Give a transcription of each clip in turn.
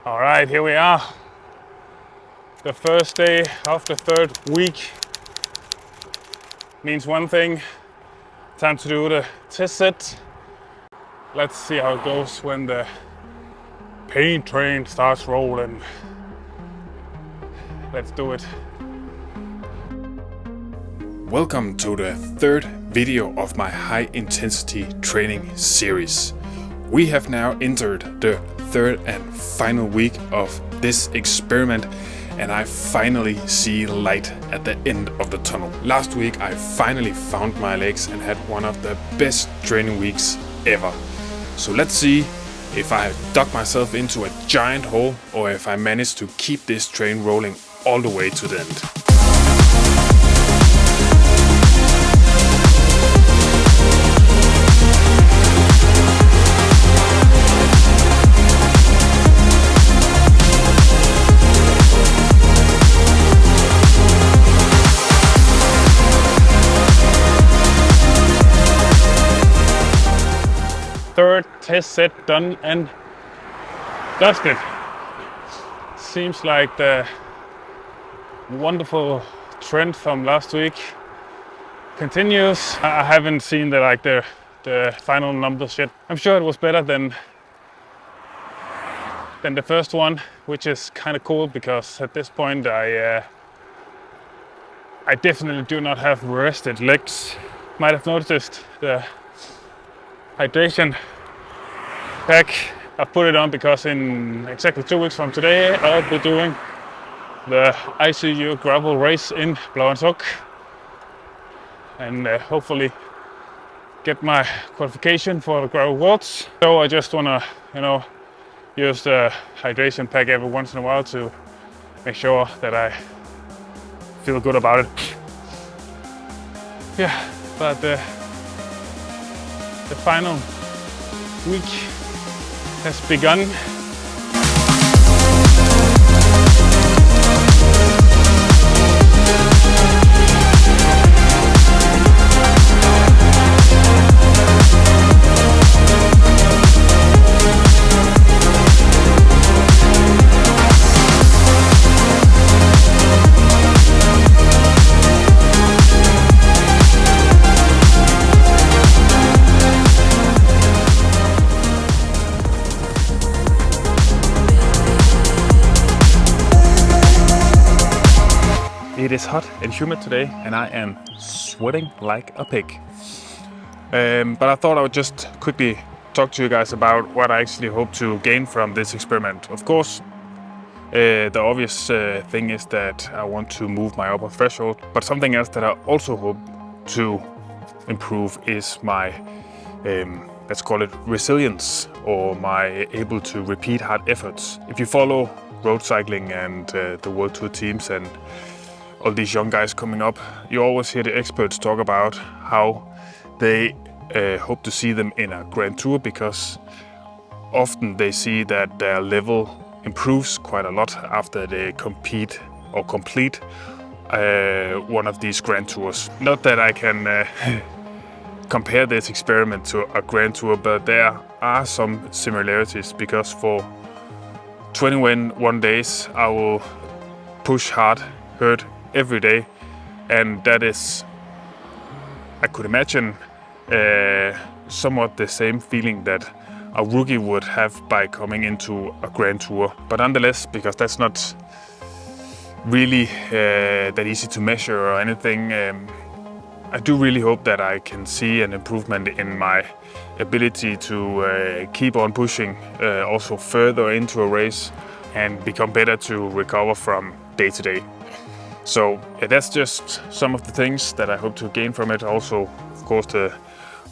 All right, here we are. The first day of the third week. Means one thing, time to do the test set. Let's see how it goes when the pain train starts rolling. Let's do it. Welcome to the third video of my high intensity training series. We have now entered the third and final week of this experiment, and I finally see light at the end of the tunnel. Last week I finally found my legs and had one of the best training weeks ever. So let's see if I dug myself into a giant hole or if I managed to keep this train rolling all the way to the end. Third test set done and dusted. Seems like the wonderful trend from last week continues. I haven't seen the final numbers yet. I'm sure it was better than the first one, which is kind of cool because at this point I definitely do not have rested legs. Might have noticed the hydration pack. I put it on because in exactly 2 weeks from today I'll be doing the ICU gravel race in Blåvandshuk and hopefully get my qualification for the gravel worlds. So I just wanna, use the hydration pack every once in a while to make sure that I feel good about it. Yeah, but the final week has begun. It is hot and humid today and I am sweating like a pig. But I thought I would just quickly talk to you guys about what I actually hope to gain from this experiment. Of course, the obvious thing is that I want to move my upper threshold, but something else that I also hope to improve is my, let's call it resilience, or my able to repeat hard efforts. If you follow road cycling and the Vo2 teams and all these young guys coming up, you always hear the experts talk about how they hope to see them in a Grand Tour, because often they see that their level improves quite a lot after they compete or complete one of these Grand Tours. Not that I can compare this experiment to a Grand Tour, but there are some similarities, because for 21 days I will push hard, hurt every day, and that is, I could imagine, somewhat the same feeling that a rookie would have by coming into a Grand Tour. But nonetheless, because that's not really that easy to measure or anything, I do really hope that I can see an improvement in my ability to keep on pushing also further into a race and become better to recover from day to day. So that's just some of the things that I hope to gain from it. Also, of course, the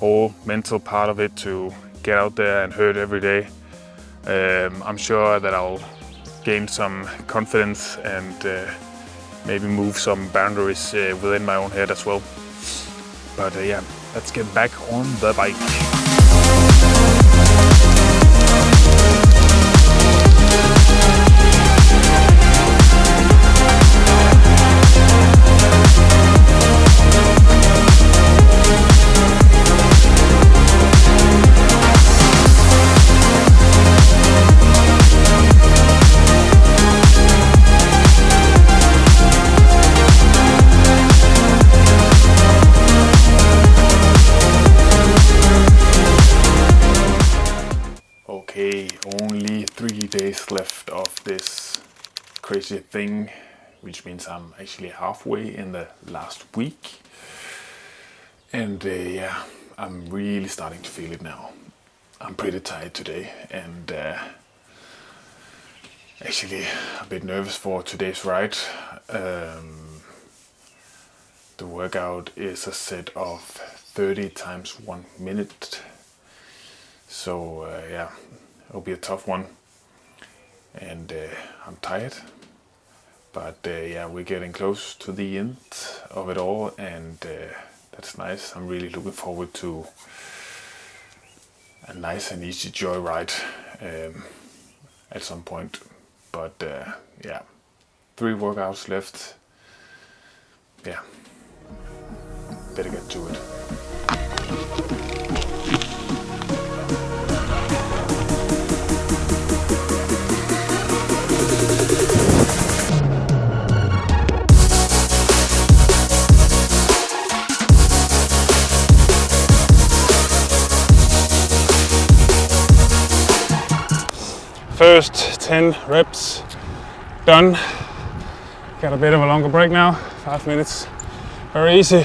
whole mental part of it, to get out there and hurt every day. I'm sure that I'll gain some confidence and maybe move some boundaries within my own head as well. But yeah, let's get back on the bike. only 3 days left of this crazy thing, which means I'm actually halfway in the last week. And yeah, I'm really starting to feel it now. I'm pretty tired today and actually a bit nervous for today's ride. The workout is a set of 30 times 1 minute. So yeah, it'll be a tough one. And I'm tired. But yeah, we're getting close to the end of it all, and that's nice. I'm really looking forward to a nice and easy joyride at some point. But yeah, 3 workouts left. Yeah, better get to it. First 10 reps done. Got a bit of a longer break now, 5 minutes. Very easy.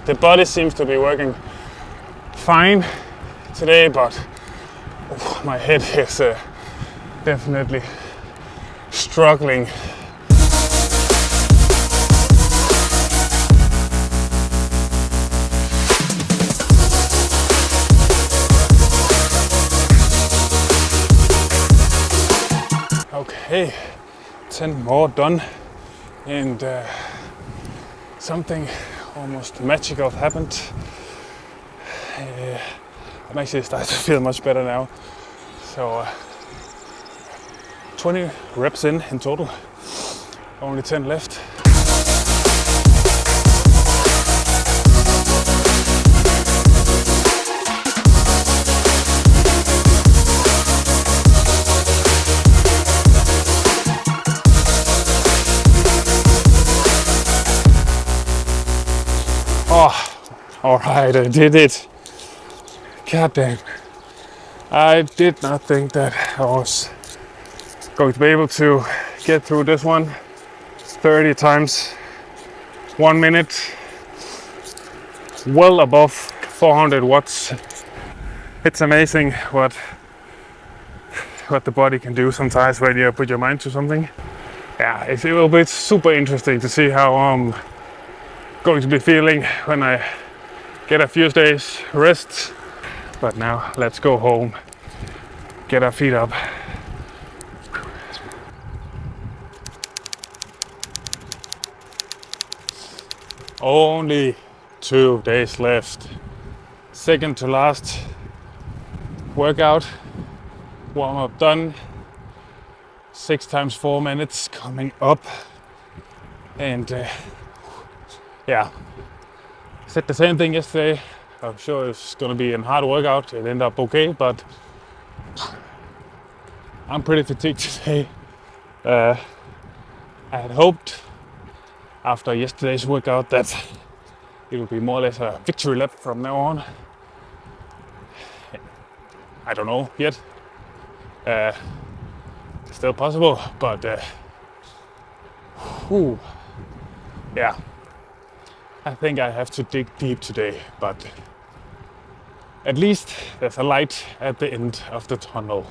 The body seems to be working fine today, but my head is definitely struggling. Okay, 10 more done, and something almost magical happened. I'm actually starting to feel much better now. So 20 reps in total, only 10 left. Oh, all right, I did it. God damn. I did not think that I was going to be able to get through this one 30 times 1 minute, well above 400 watts. It's amazing what the body can do sometimes when you put your mind to something. Yeah, it will be super interesting to see how I'm going to be feeling when I get a few days rest. But now let's go home, get our feet up. Only 2 days left. Second to last workout, warm up done. 6 times 4 minutes coming up. And yeah, said the same thing yesterday. I'm sure it's gonna be a hard workout. It ended up okay, but I'm pretty fatigued today. I had hoped after yesterday's workout that it would be more or less a victory lap from now on. I don't know yet. Still possible, but yeah. I think I have to dig deep today, but at least there's a light at the end of the tunnel.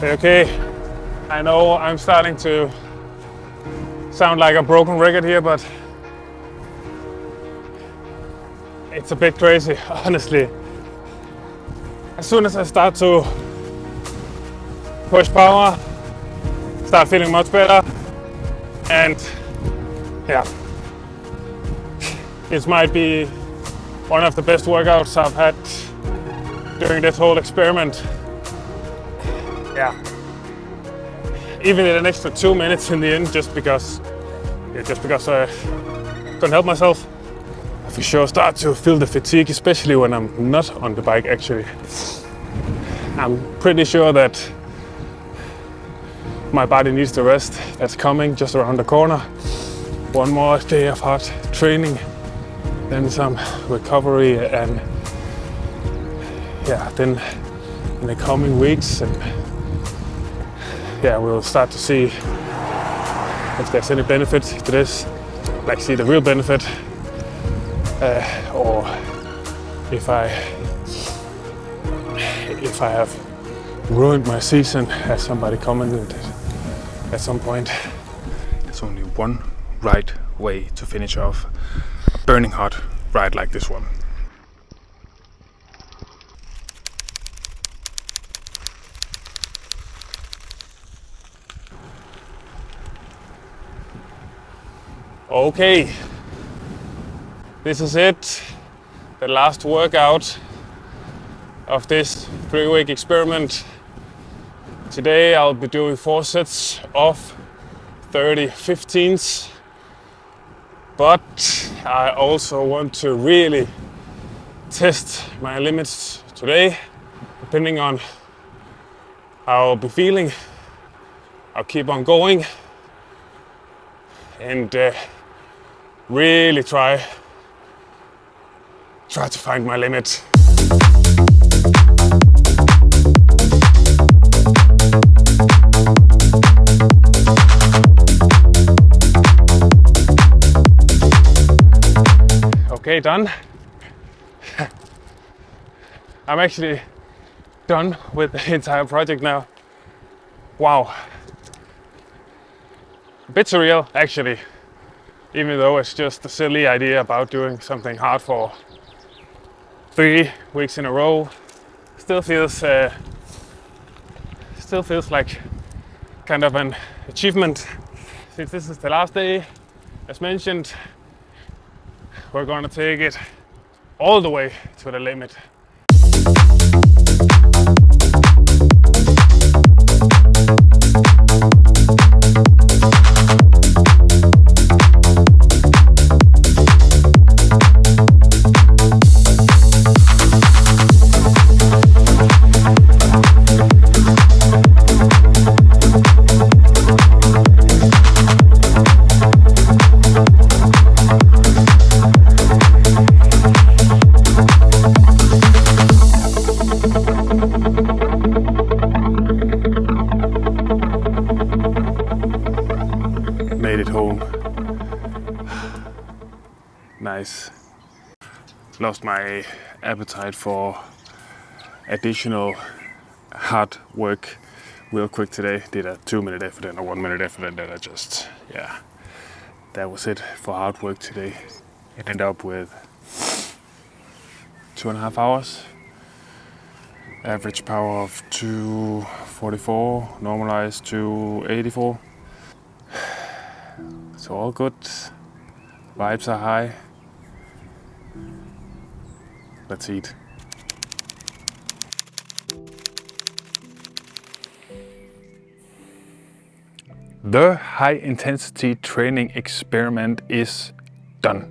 Okay, I know I'm starting to sound like a broken record here, but it's a bit crazy, honestly. As soon as I start to push power, start feeling much better, and yeah, this might be one of the best workouts I've had during this whole experiment. Yeah, even in an extra 2 minutes in the end, just because couldn't help myself. I for sure start to feel the fatigue, especially when I'm not on the bike actually. I'm pretty sure that my body needs the rest that's coming just around the corner. One more day of hard training, then some recovery, and yeah, then in the coming weeks, and yeah, we'll start to see if there's any benefit to this, like see the real benefit, or if I have ruined my season, as somebody commented at some point. There's only one right way to finish off a burning hot ride like this one. Okay, this is it, the last workout of this 3-week experiment. Today I'll be doing 4 sets of 30 15s, but I also want to really test my limits today. Depending on how I'll be feeling, I'll keep on going and really try to find my limit. Okay, done. I'm actually done with the entire project now. Wow. A bit surreal actually, even though it's just a silly idea about doing something hard for 3 weeks in a row. Still feels like kind of an achievement. Since this is the last day, as mentioned, we're gonna take it all the way to the limit. Made it home. Nice. Lost my appetite for additional hard work real quick today. Did a 2-minute effort and a 1-minute effort, and then I just, yeah, that was it for hard work today. It ended up with 2.5 hours. Average power of 244, normalized to 84. So all good, vibes are high. Let's eat. The high intensity training experiment is done.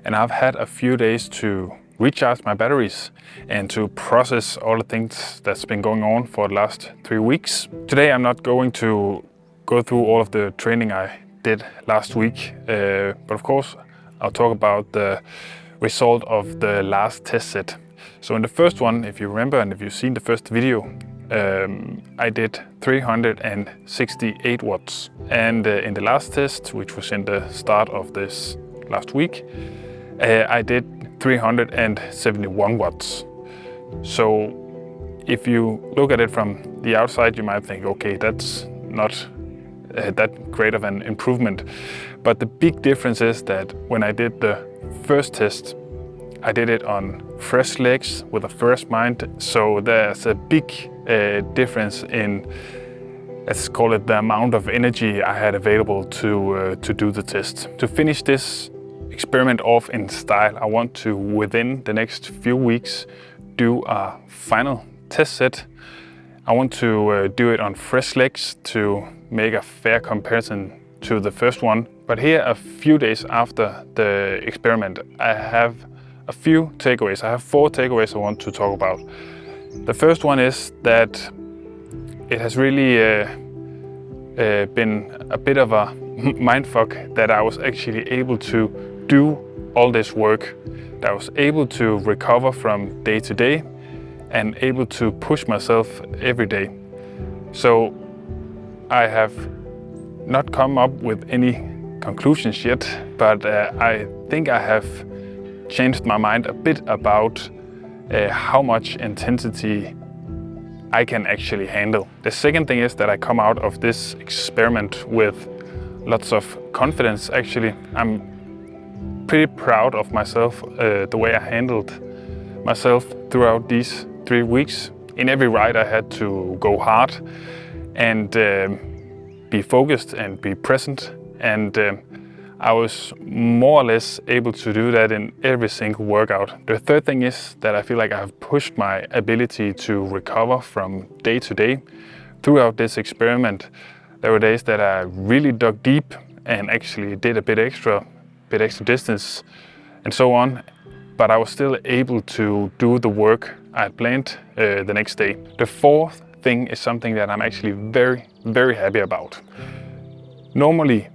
And I've had a few days to recharge my batteries and to process all the things that's been going on for the last 3 weeks. Today I'm not going to go through all of the training I did last week, but of course I'll talk about the result of the last test set. So in the first one, if you remember and if you've seen the first video, I did 368 watts, and in the last test, which was in the start of this last week, I did 371 watts. So if you look at it from the outside, you might think, okay, that's not that great of an improvement. But the big difference is that when I did the first test, I did it on fresh legs with a fresh mind. So there's a big difference in, let's call it, the amount of energy I had available to do the test. To finish this experiment off in style, I want to, within the next few weeks, do a final test set. I want to do it on fresh legs to make a fair comparison to the first one, But here, a few days after the experiment, I have a few takeaways. I have 4 takeaways I want to talk about. The first one is that it has really been a bit of a mindfuck that I was actually able to do all this work, that I was able to recover from day to day and able to push myself every day. So I have not come up with any conclusions yet, but I think I have changed my mind a bit about how much intensity I can actually handle. The second thing is that I come out of this experiment with lots of confidence. Actually, I'm pretty proud of myself, the way I handled myself throughout these 3 weeks. In every ride I had to go hard and be focused and be present, and I was more or less able to do that in every single workout. The third thing is that I feel like I have pushed my ability to recover from day to day throughout this experiment. There were days that I really dug deep and actually did a bit extra distance and so on, but I was still able to do the work I had planned the next day. The fourth thing is something that I'm actually very, very happy about. Normally,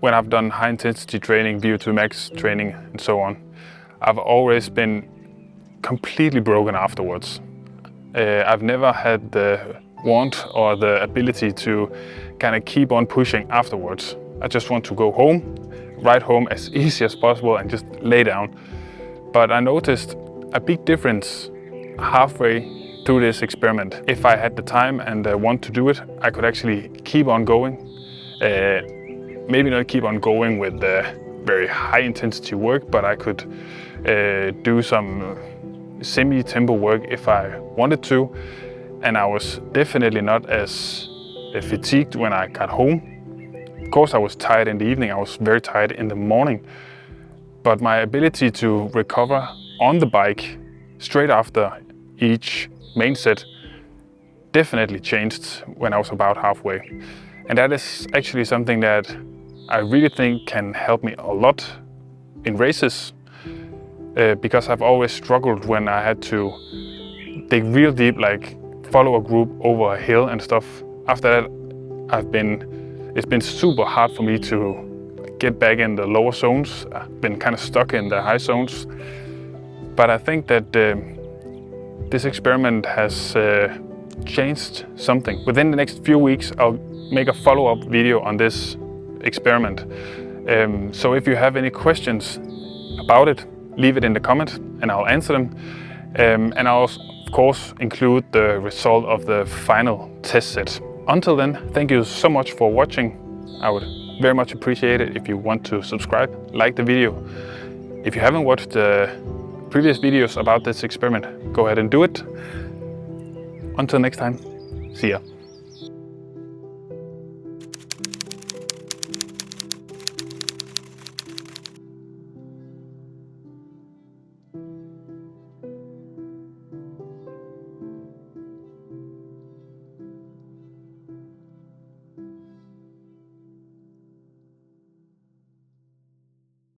when I've done high intensity training, Vo2 MAX training and so on, I've always been completely broken afterwards. I've never had the want or the ability to kind of keep on pushing afterwards. I just want to go home, ride home as easy as possible and just lay down. But I noticed a big difference halfway through this experiment. If I had the time and want to do it, I could actually keep on going. Maybe not keep on going with very high intensity work, but I could do some semi-tempo work if I wanted to. And I was definitely not as fatigued when I got home. Of course I was tired in the evening, I was very tired in the morning. But my ability to recover on the bike straight after each main set definitely changed when I was about halfway. And that is actually something that I really think can help me a lot in races, because I've always struggled when I had to dig real deep, like follow a group over a hill and stuff. After that, it's been super hard for me to get back in the lower zones. I've been kind of stuck in the high zones. But I think that this experiment has changed something. Within the next few weeks, I'll make a follow-up video on this experiment. So if you have any questions about it, leave it in the comments and I'll answer them. And I'll of course include the result of the final test set. Until then, thank you so much for watching. I would very much appreciate it if you want to subscribe, like the video. If you haven't watched the previous videos about this experiment, go ahead and do it. Until next time, see ya.